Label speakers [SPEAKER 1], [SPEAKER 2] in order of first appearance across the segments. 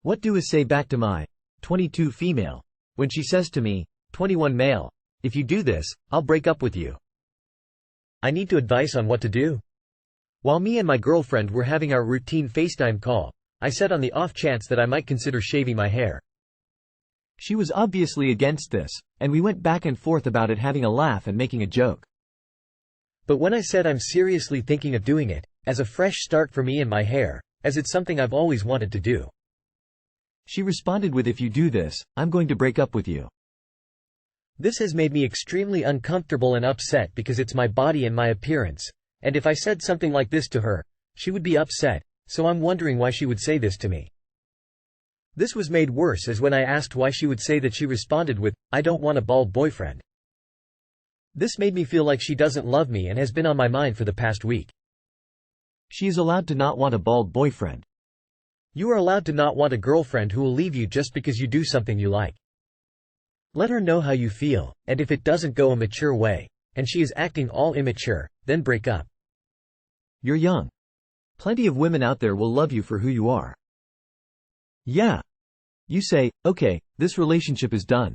[SPEAKER 1] What do I say back to my 22 female when she says to me, 21 male, if you do this, I'll break up with you?
[SPEAKER 2] I need advice on what to do.
[SPEAKER 1] While me and my girlfriend were having our routine FaceTime call, I said on the off chance that I might consider shaving my hair. She was obviously against this, and we went back and forth about it, having a laugh and making a joke.
[SPEAKER 2] But when I said I'm seriously thinking of doing it, as a fresh start for me and my hair, as it's something I've always wanted to do,
[SPEAKER 1] she responded with, if you do this, I'm going to break up with you.
[SPEAKER 2] This has made me extremely uncomfortable and upset because it's my body and my appearance, and if I said something like this to her, she would be upset, so I'm wondering why she would say this to me. This was made worse as when I asked why she would say that, she responded with, I don't want a bald boyfriend. This made me feel like she doesn't love me and has been on my mind for the past week.
[SPEAKER 1] She is allowed to not want a bald boyfriend.
[SPEAKER 2] You are allowed to not want a girlfriend who will leave you just because you do something you like. Let her know how you feel, and if it doesn't go a mature way, and she is acting all immature, then break up.
[SPEAKER 1] You're young. Plenty of women out there will love you for who you are. Yeah. You say, okay, this relationship is done.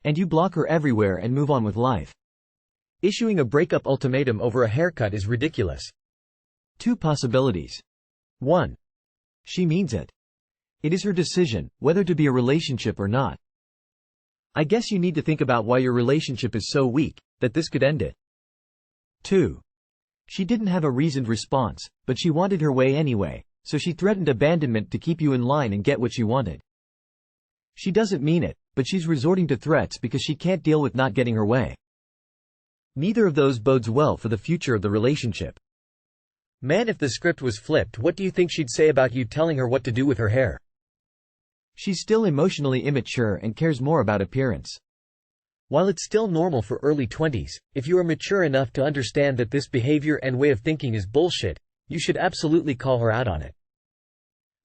[SPEAKER 1] And you block her everywhere and move on with life.
[SPEAKER 2] Issuing a breakup ultimatum over a haircut is ridiculous.
[SPEAKER 1] 2 possibilities. 1. She means it. It is her decision, whether to be a relationship or not. I guess you need to think about why your relationship is so weak, that this could end it. 2. She didn't have a reasoned response, but she wanted her way anyway, so she threatened abandonment to keep you in line and get what she wanted. She doesn't mean it, but she's resorting to threats because she can't deal with not getting her way. Neither of those bodes well for the future of the relationship.
[SPEAKER 2] Man, if the script was flipped, what do you think she'd say about you telling her what to do with her hair?
[SPEAKER 1] She's still emotionally immature and cares more about appearance.
[SPEAKER 2] While it's still normal for early 20s, if you are mature enough to understand that this behavior and way of thinking is bullshit, you should absolutely call her out on it.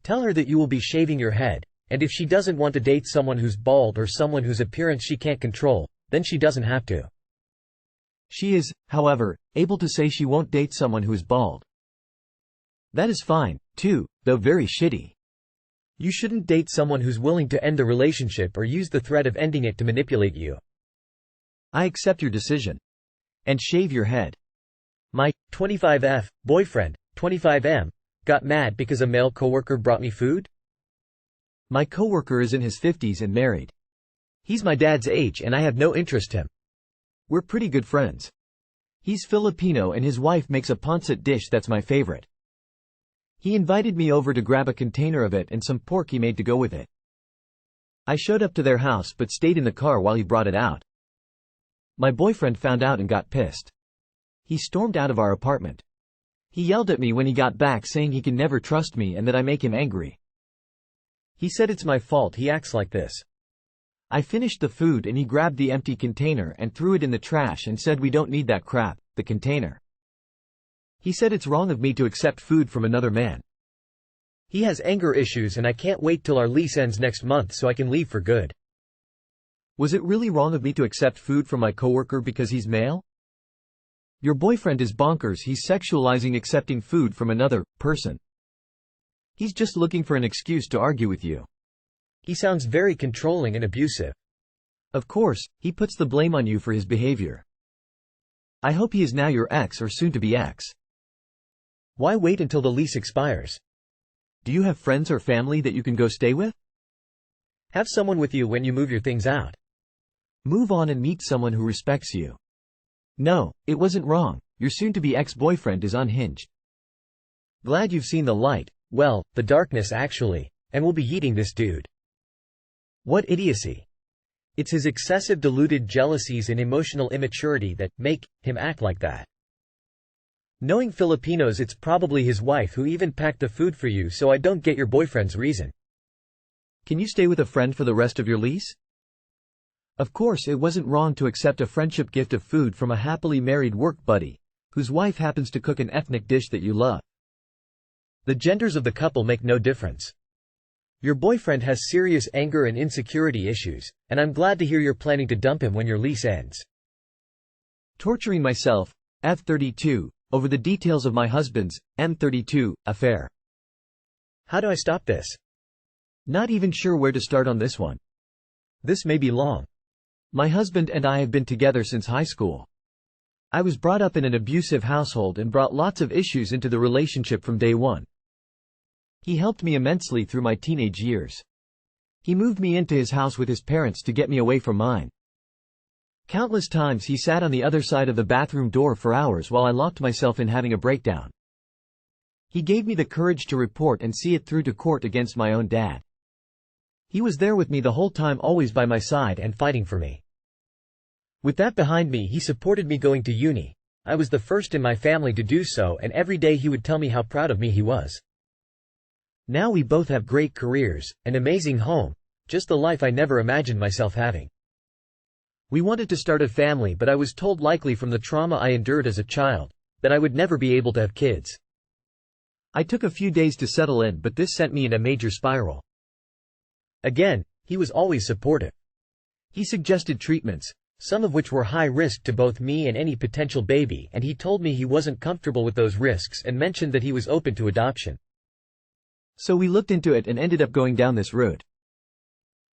[SPEAKER 2] Tell her that you will be shaving your head, and if she doesn't want to date someone who's bald or someone whose appearance she can't control, then she doesn't have to.
[SPEAKER 1] She is, however, able to say she won't date someone who is bald. That is fine, too, though very shitty.
[SPEAKER 2] You shouldn't date someone who's willing to end the relationship or use the threat of ending it to manipulate you.
[SPEAKER 1] I accept your decision. And shave your head.
[SPEAKER 2] My 25F boyfriend, 25M, got mad because a male coworker brought me food?
[SPEAKER 1] My coworker is in his 50s and married.
[SPEAKER 2] He's my dad's age and I have no interest in him.
[SPEAKER 1] We're pretty good friends. He's Filipino and his wife makes a pancit dish that's my favorite. He invited me over to grab a container of it and some pork he made to go with it. I showed up to their house but stayed in the car while he brought it out. My boyfriend found out and got pissed. He stormed out of our apartment. He yelled at me when he got back, saying he can never trust me and that I make him angry.
[SPEAKER 2] He said it's my fault he acts like this.
[SPEAKER 1] I finished the food and he grabbed the empty container and threw it in the trash and said we don't need that crap, the container. He said it's wrong of me to accept food from another man.
[SPEAKER 2] He has anger issues and I can't wait till our lease ends next month so I can leave for good.
[SPEAKER 1] Was it really wrong of me to accept food from my coworker because he's male? Your boyfriend is bonkers. He's sexualizing accepting food from another person. He's just looking for an excuse to argue with you.
[SPEAKER 2] He sounds very controlling and abusive.
[SPEAKER 1] Of course, he puts the blame on you for his behavior. I hope he is now your ex or soon-to-be ex.
[SPEAKER 2] Why wait until the lease expires?
[SPEAKER 1] Do you have friends or family that you can go stay with?
[SPEAKER 2] Have someone with you when you move your things out.
[SPEAKER 1] Move on and meet someone who respects you. No, it wasn't wrong. Your soon-to-be ex-boyfriend is unhinged.
[SPEAKER 2] Glad you've seen the light, well, the darkness actually, and will be eating this dude. What idiocy. It's his excessive deluded jealousies and emotional immaturity that make him act like that. Knowing Filipinos, it's probably his wife who even packed the food for you, so I don't get your boyfriend's reason.
[SPEAKER 1] Can you stay with a friend for the rest of your lease? Of course, it wasn't wrong to accept a friendship gift of food from a happily married work buddy, whose wife happens to cook an ethnic dish that you love.
[SPEAKER 2] The genders of the couple make no difference. Your boyfriend has serious anger and insecurity issues, and I'm glad to hear you're planning to dump him when your lease ends.
[SPEAKER 1] Torturing myself, F32, over the details of my husband's, M32, affair.
[SPEAKER 2] How do I stop this?
[SPEAKER 1] Not even sure where to start on this one.
[SPEAKER 2] This may be long.
[SPEAKER 1] My husband and I have been together since high school. I was brought up in an abusive household and brought lots of issues into the relationship from day one. He helped me immensely through my teenage years. He moved me into his house with his parents to get me away from mine. Countless times he sat on the other side of the bathroom door for hours while I locked myself in having a breakdown. He gave me the courage to report and see it through to court against my own dad. He was there with me the whole time, always by my side and fighting for me. With that behind me, he supported me going to uni. I was the first in my family to do so, and every day he would tell me how proud of me he was. Now we both have great careers, an amazing home, just the life I never imagined myself having. We wanted to start a family, but I was told, likely from the trauma I endured as a child, that I would never be able to have kids. I took a few days to settle in, but this sent me in a major spiral. Again, he was always supportive. He suggested treatments, some of which were high risk to both me and any potential baby, and he told me he wasn't comfortable with those risks and mentioned that he was open to adoption. So we looked into it and ended up going down this route.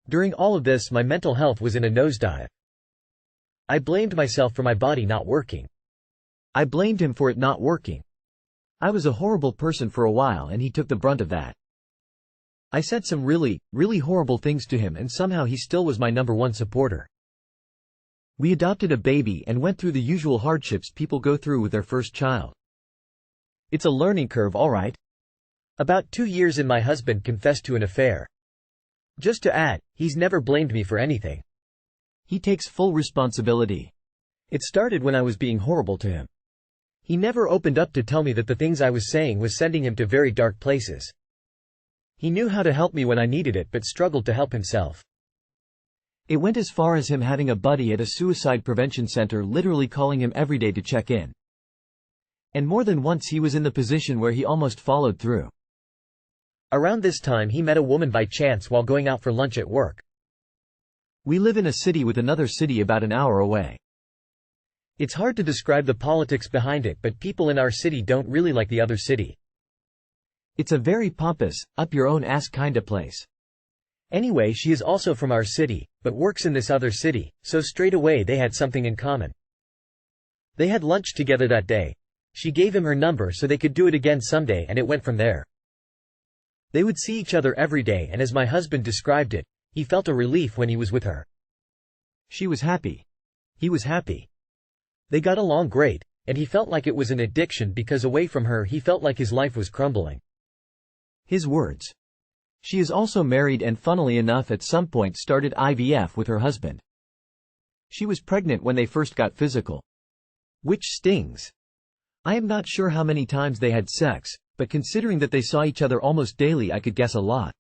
[SPEAKER 1] During all of this, my mental health was in a nosedive. I blamed myself for my body not working. I blamed him for it not working. I was a horrible person for a while, and he took the brunt of that. I said some really, really horrible things to him, and somehow he still was my #1 supporter. We adopted a baby and went through the usual hardships people go through with their first child. It's a learning curve, all right. About 2 years in, my husband confessed to an affair. Just to add, he's never blamed me for anything. He takes full responsibility. It started when I was being horrible to him. He never opened up to tell me that the things I was saying was sending him to very dark places. He knew how to help me when I needed it, but struggled to help himself. It went as far as him having a buddy at a suicide prevention center literally calling him every day to check in. And more than once he was in the position where he almost followed through. Around this time he met a woman by chance while going out for lunch at work. We live in a city with another city about an hour away. It's hard to describe the politics behind it, but people in our city don't really like the other city. It's a very pompous, up-your-own-ass kinda place. Anyway, she is also from our city, but works in this other city, so straight away they had something in common. They had lunch together that day. She gave him her number so they could do it again someday, and it went from there. They would see each other every day, and as my husband described it, he felt a relief when he was with her. She was happy. He was happy. They got along great, and he felt like it was an addiction because away from her he felt like his life was crumbling. His words. She is also married and, funnily enough, at some point started IVF with her husband. She was pregnant when they first got physical. Which stings. I am not sure how many times they had sex, but considering that they saw each other almost daily, I could guess a lot.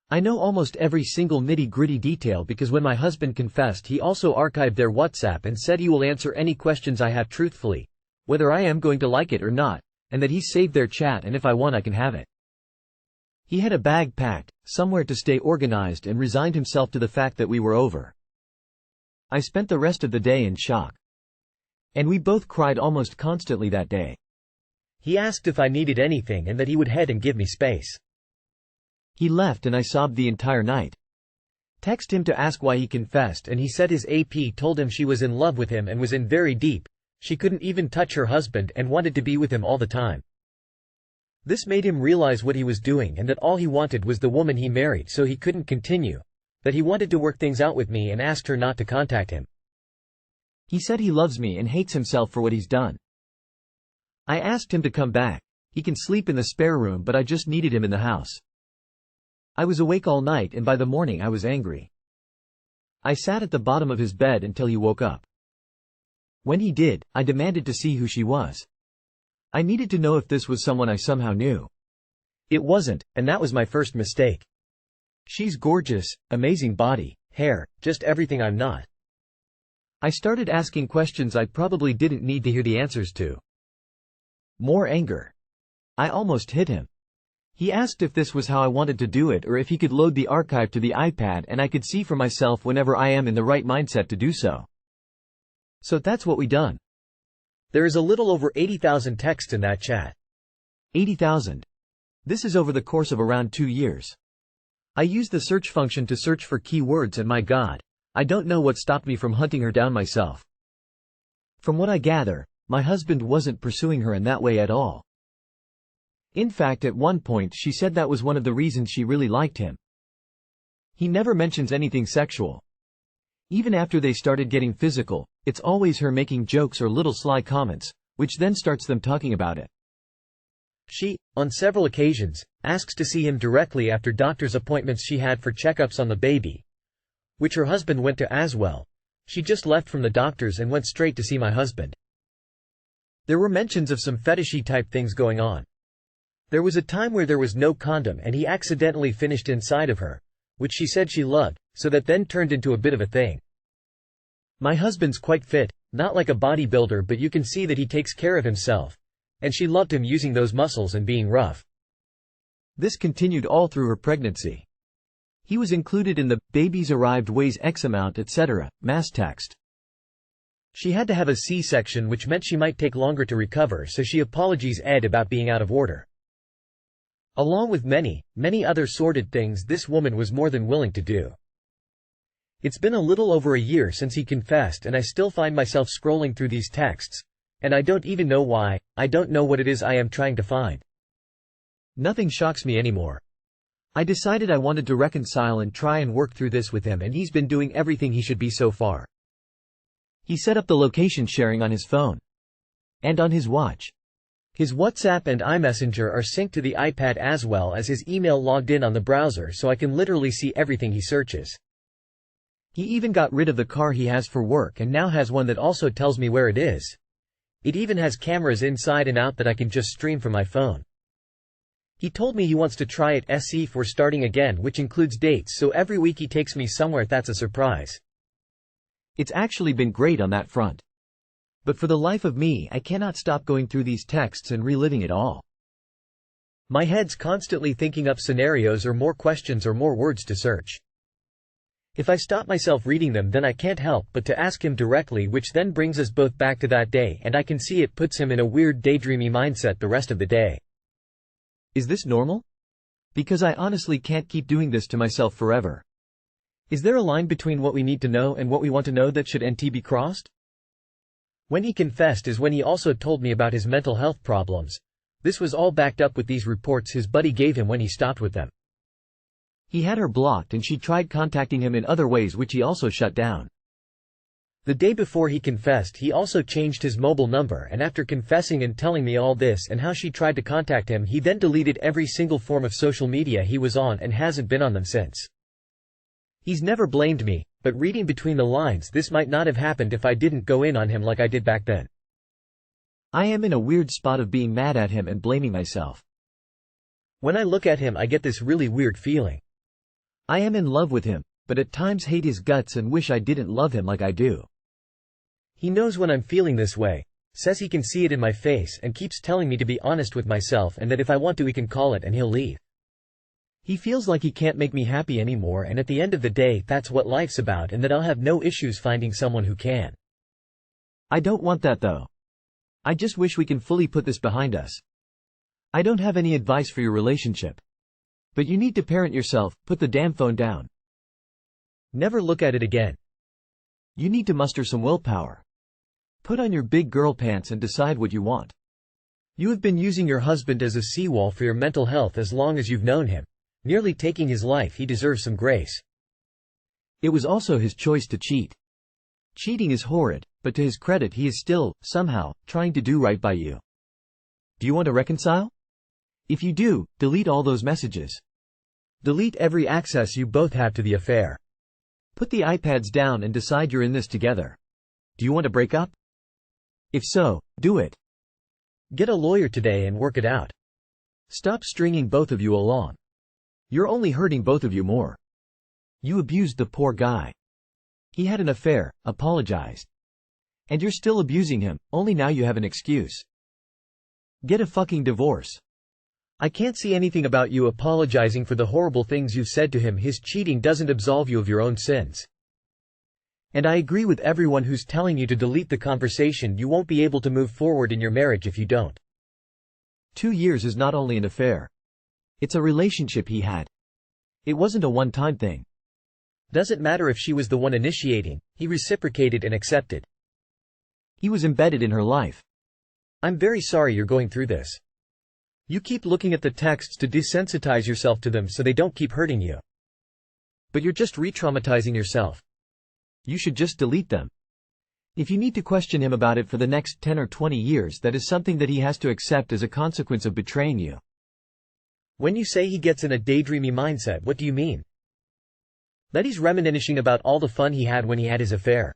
[SPEAKER 1] I know almost every single nitty-gritty detail because when my husband confessed, he also archived their WhatsApp and said he will answer any questions I have truthfully, whether I am going to like it or not, and that he saved their chat and if I want I can have it. He had a bag packed, somewhere to stay organized, and resigned himself to the fact that we were over. I spent the rest of the day in shock. And we both cried almost constantly that day. He asked if I needed anything and that he would head and give me space. He left and I sobbed the entire night. Text him to ask why he confessed, and he said his AP told him she was in love with him and was in very deep. She couldn't even touch her husband and wanted to be with him all the time. This made him realize what he was doing and that all he wanted was the woman he married, so he couldn't continue, that he wanted to work things out with me and asked her not to contact him. He said he loves me and hates himself for what he's done. I asked him to come back. He can sleep in the spare room, but I just needed him in the house. I was awake all night and by the morning I was angry. I sat at the bottom of his bed until he woke up. When he did, I demanded to see who she was. I needed to know if this was someone I somehow knew. It wasn't, and that was my first mistake. She's gorgeous, amazing body, hair, just everything I'm not. I started asking questions I probably didn't need to hear the answers to. More anger. I almost hit him. He asked if this was how I wanted to do it or if he could load the archive to the iPad and I could see for myself whenever I am in the right mindset to do so. So that's what we done. There is a little over 80,000 texts in that chat. 80,000. This is over the course of around 2 years. I used the search function to search for keywords and my god, I don't know what stopped me from hunting her down myself. From what I gather, my husband wasn't pursuing her in that way at all. In fact, at one point she said that was one of the reasons she really liked him. He never mentions anything sexual. Even after they started getting physical, it's always her making jokes or little sly comments, which then starts them talking about it.
[SPEAKER 2] She, on several occasions, asks to see him directly after doctor's appointments she had for checkups on the baby, which her husband went to as well. She just left from the doctors and went straight to see my husband. There were mentions of some fetishy type things going on. There was a time where there was no condom and he accidentally finished inside of her, which she said she loved, so that then turned into a bit of a thing. My husband's quite fit, not like a bodybuilder, but you can see that he takes care of himself, and she loved him using those muscles and being rough.
[SPEAKER 1] This continued all through her pregnancy. He was included in the baby's arrived weighs X amount etc. mass text. She had to have a C-section, which meant she might take longer to recover, so she apologized Ed about being out of order. Along with many, many other sordid things this woman was more than willing to do. It's been a little over a year since he confessed and I still find myself scrolling through these texts, and I don't even know why. I don't know what it is I am trying to find. Nothing shocks me anymore. I decided I wanted to reconcile and try and work through this with him, and he's been doing everything he should be so far. He set up the location sharing on his phone. And on his watch. His WhatsApp and iMessenger are synced to the iPad as well as his email logged in on the browser, so I can literally see everything he searches. He even got rid of the car he has for work and now has one that also tells me where it is. It even has cameras inside and out that I can just stream from my phone. He told me he wants to try it SE for starting again, which includes dates, so every week he takes me somewhere. That's a surprise. It's actually been great on that front. But for the life of me, I cannot stop going through these texts and reliving it all. My head's constantly thinking up scenarios or more questions or more words to search. If I stop myself reading them, then I can't help but to ask him directly, which then brings us both back to that day, and I can see it puts him in a weird daydreamy mindset the rest of the day. Is this normal? Because I honestly can't keep doing this to myself forever. Is there a line between what we need to know and what we want to know that should be crossed? When he confessed is when he also told me about his mental health problems. This was all backed up with these reports his buddy gave him when he stopped with them. He had her blocked and she tried contacting him in other ways, which he also shut down. The day before he confessed, he also changed his mobile number, and after confessing and telling me all this and how she tried to contact him, he then deleted every single form of social media he was on and hasn't been on them since. He's never blamed me, but reading between the lines, this might not have happened if I didn't go in on him like I did back then. I am in a weird spot of being mad at him and blaming myself. When I look at him, I get this really weird feeling. I am in love with him, but at times hate his guts and wish I didn't love him like I do. He knows when I'm feeling this way, says he can see it in my face, and keeps telling me to be honest with myself and that if I want to we can call it and he'll leave. He feels like he can't make me happy anymore, and at the end of the day that's what life's about, and that I'll have no issues finding someone who can. I don't want that though. I just wish we can fully put this behind us. I don't have any advice for your relationship. But you need to parent yourself, put the damn phone down. Never look at it again. You need to muster some willpower. Put on your big girl pants and decide what you want. You have been using your husband as a seawall for your mental health as long as you've known him. Nearly taking his life, he deserves some grace. It was also his choice to cheat. Cheating is horrid, but to his credit he is still, somehow, trying to do right by you. Do you want to reconcile? If you do, delete all those messages. Delete every access you both have to the affair. Put the iPads down and decide you're in this together. Do you want to break up? If so, do it. Get a lawyer today and work it out. Stop stringing both of you along. You're only hurting both of you more. You abused the poor guy. He had an affair, apologized. And you're still abusing him, only now you have an excuse. Get a fucking divorce. I can't see anything about you apologizing for the horrible things you've said to him. His cheating doesn't absolve you of your own sins. And I agree with everyone who's telling you to delete the conversation. You won't be able to move forward in your marriage if you don't. 2 years is not only an affair. It's a relationship he had. It wasn't a one-time thing.
[SPEAKER 2] Doesn't matter if she was the one initiating, he reciprocated and accepted.
[SPEAKER 1] He was embedded in her life.
[SPEAKER 2] I'm very sorry you're going through this. You keep looking at the texts to desensitize yourself to them so they don't keep hurting you. But you're just re-traumatizing yourself.
[SPEAKER 1] You should just delete them. If you need to question him about it for the next 10 or 20 years, that is something that he has to accept as a consequence of betraying you.
[SPEAKER 2] When you say he gets in a daydreamy mindset, what do you mean? That he's reminiscing about all the fun he had when he had his affair.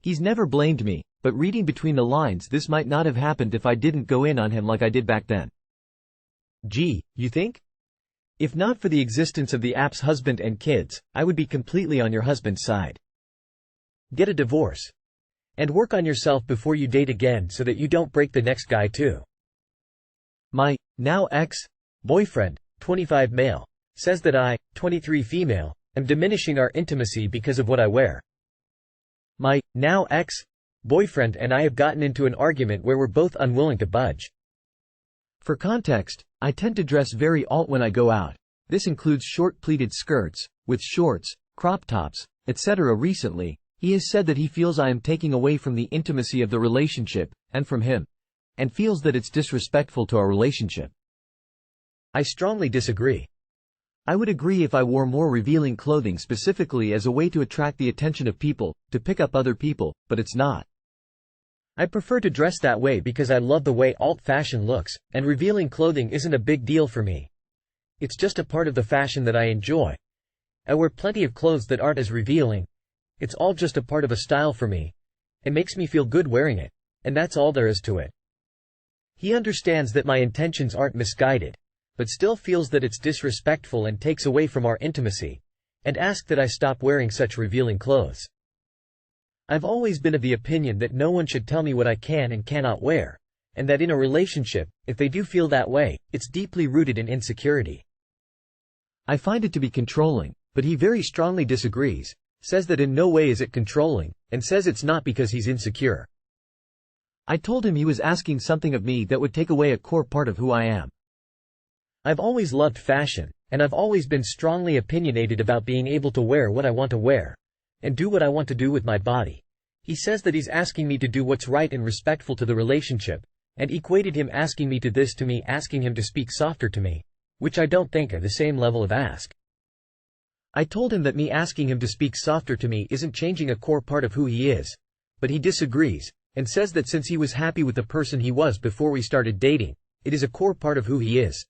[SPEAKER 1] He's never blamed me, but reading between the lines, this might not have happened if I didn't go in on him like I did back then.
[SPEAKER 2] Gee, you think?
[SPEAKER 1] If not for the existence of the app's husband and kids, I would be completely on your husband's side.
[SPEAKER 2] Get a divorce. And work on yourself before you date again so that you don't break the next guy too.
[SPEAKER 1] My, now ex-boyfriend,
[SPEAKER 2] 25 male, says that I, 23 female, am diminishing our intimacy because of what I wear. My, now ex-boyfriend and I have gotten into an argument where we're both unwilling to budge.
[SPEAKER 1] For context, I tend to dress very alt when I go out. This includes short pleated skirts, with shorts, crop tops, etc. Recently, he has said that he feels I am taking away from the intimacy of the relationship, and from him, and feels that it's disrespectful to our relationship.
[SPEAKER 2] I strongly disagree.
[SPEAKER 1] I would agree if I wore more revealing clothing specifically as a way to attract the attention of people, to pick up other people, but it's not.
[SPEAKER 2] I prefer to dress that way because I love the way alt fashion looks, and revealing clothing isn't a big deal for me. It's just a part of the fashion that I enjoy. I wear plenty of clothes that aren't as revealing. It's all just a part of a style for me. It makes me feel good wearing it, and that's all there is to it. He understands that my intentions aren't misguided, but still feels that it's disrespectful and takes away from our intimacy, and asks that I stop wearing such revealing clothes. I've always been of the opinion that no one should tell me what I can and cannot wear, and that in a relationship, if they do feel that way, it's deeply rooted in insecurity.
[SPEAKER 1] I find it to be controlling,
[SPEAKER 2] but he very strongly disagrees, says that in no way is it controlling, and says it's not because he's insecure.
[SPEAKER 1] I told him he was asking something of me that would take away a core part of who I am.
[SPEAKER 2] I've always loved fashion, and I've always been strongly opinionated about being able to wear what I want to wear, and do what I want to do with my body. He says that he's asking me to do what's right and respectful to the relationship, and equated him asking me to this to me asking him to speak softer to me, which I don't think are the same level of ask. I told him that me asking him to speak softer to me isn't changing a core part of who he is, but he disagrees, and says that since he was happy with the person he was before we started dating, it is a core part of who he is.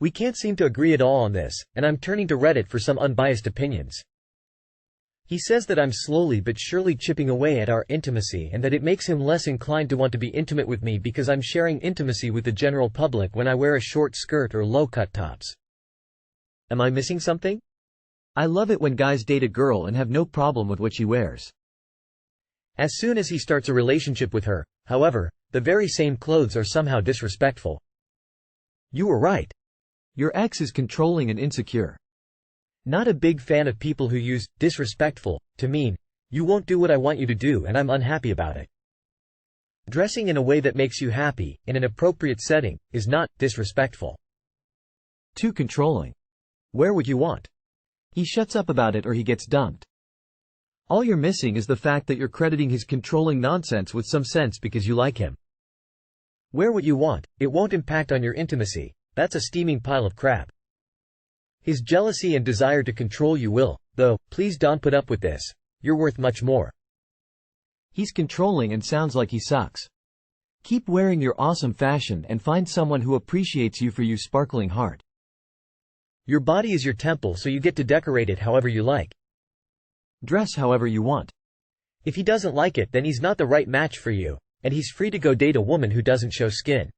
[SPEAKER 2] We can't seem to agree at all on this, and I'm turning to Reddit for some unbiased opinions. He says that I'm slowly but surely chipping away at our intimacy and that it makes him less inclined to want to be intimate with me because I'm sharing intimacy with the general public when I wear a short skirt or low-cut tops. Am I missing something?
[SPEAKER 1] I love it when guys date a girl and have no problem with what she wears.
[SPEAKER 2] As soon as he starts a relationship with her, however, the very same clothes are somehow disrespectful. You were right.
[SPEAKER 1] Your ex is controlling and insecure.
[SPEAKER 2] Not a big fan of people who use disrespectful to mean, you won't do what I want you to do and I'm unhappy about it. Dressing in a way that makes you happy, in an appropriate setting, is not disrespectful.
[SPEAKER 1] Too controlling.
[SPEAKER 2] Wear what you want.
[SPEAKER 1] He shuts up about it or he gets dumped. All you're missing is the fact that you're crediting his controlling nonsense with some sense because you like him.
[SPEAKER 2] Wear what you want, it won't impact on your intimacy, that's a steaming pile of crap. His jealousy and desire to control you will, though, please don't put up with this. You're worth much more.
[SPEAKER 1] He's controlling and sounds like he sucks. Keep wearing your awesome fashion and find someone who appreciates you for your sparkling heart.
[SPEAKER 2] Your body is your temple, so you get to decorate it however you like.
[SPEAKER 1] Dress however you want.
[SPEAKER 2] If he doesn't like it, then he's not the right match for you, and he's free to go date a woman who doesn't show skin.